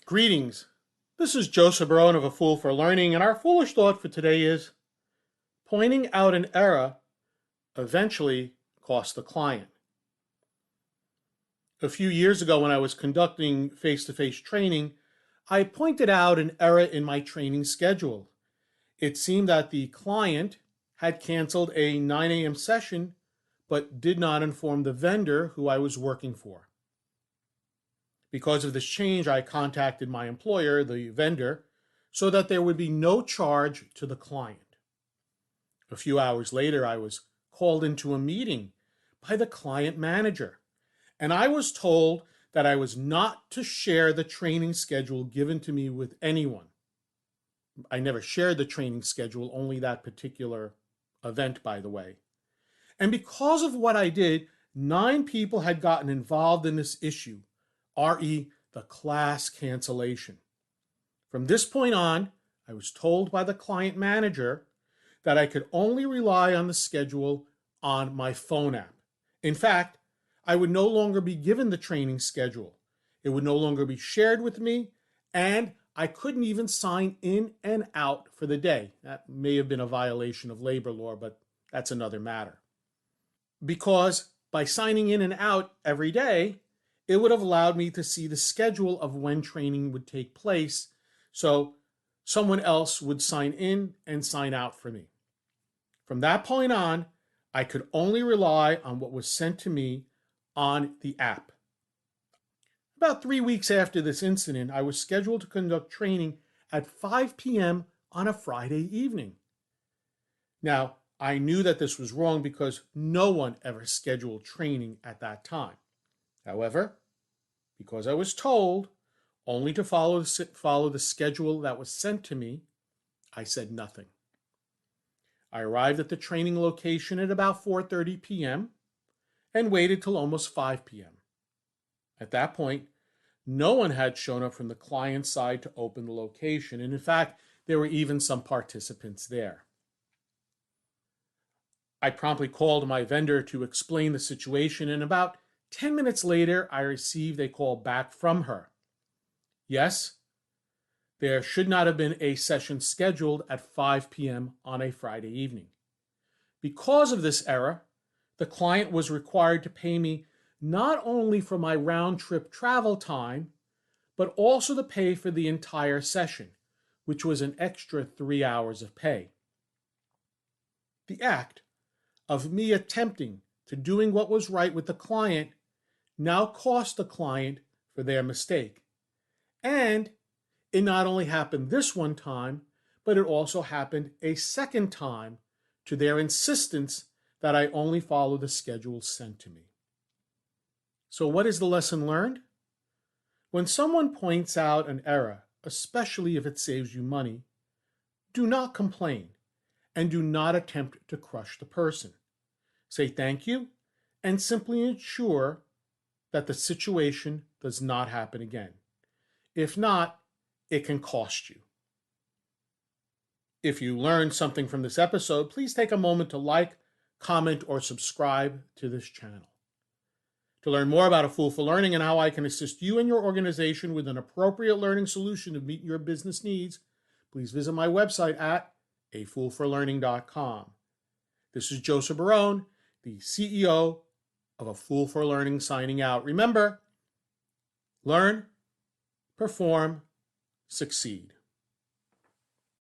Greetings. This is Joseph Barone of A Fool for Learning, and our foolish thought for today is pointing out an error eventually costs the client. A few years ago, when I was conducting face-to-face training, I pointed out an error in my training schedule. It seemed that the client had canceled a 9 a.m. session, but did not inform the vendor who I was working for. Because of this change, I contacted my employer, the vendor, so that there would be no charge to the client. A few hours later, I was called into a meeting by the client manager, and I was told that I was not to share the training schedule given to me with anyone. I never shared the training schedule, only that particular event, by the way. And because of what I did, 9 people had gotten involved in this issue, re the class cancellation. From this point on, I was told by the client manager that I could only rely on the schedule on my phone app. In fact, I would no longer be given the training schedule. It would no longer be shared with me, and I couldn't even sign in and out for the day. That may have been a violation of labor law, but that's another matter. Because by signing in and out every day, it would have allowed me to see the schedule of when training would take place, so someone else would sign in and sign out for me. From that point on, I could only rely on what was sent to me on the app. About 3 weeks after this incident, I was scheduled to conduct training at 5 p.m. on a Friday evening. Now, I knew that this was wrong because no one ever scheduled training at that time. However, because I was told only to follow the schedule that was sent to me, I said nothing. I arrived at the training location at about 4:30 p.m. and waited till almost 5 p.m. At that point, no one had shown up from the client side to open the location, and in fact, there were even some participants there. I promptly called my vendor to explain the situation, and about 10 minutes later, I received a call back from her. Yes, there should not have been a session scheduled at 5 p.m. on a Friday evening. Because of this error, the client was required to pay me not only for my round-trip travel time, but also to pay for the entire session, which was an extra 3 hours of pay. The act of me attempting to doing what was right with the client now cost the client for their mistake. And it not only happened this one time, but it also happened a second time to their insistence that I only follow the schedule sent to me. So what is the lesson learned? When someone points out an error, especially if it saves you money, do not complain and do not attempt to crush the person. Say thank you and simply ensure that the situation does not happen again. If not, it can cost you. If you learned something from this episode, please take a moment to like, comment, or subscribe to this channel. To learn more about A Fool for Learning and how I can assist you and your organization with an appropriate learning solution to meet your business needs, please visit my website at afoolforlearning.com. This is Joseph Barone, the CEO of A Fool for Learning, signing out. Remember, learn, perform, succeed.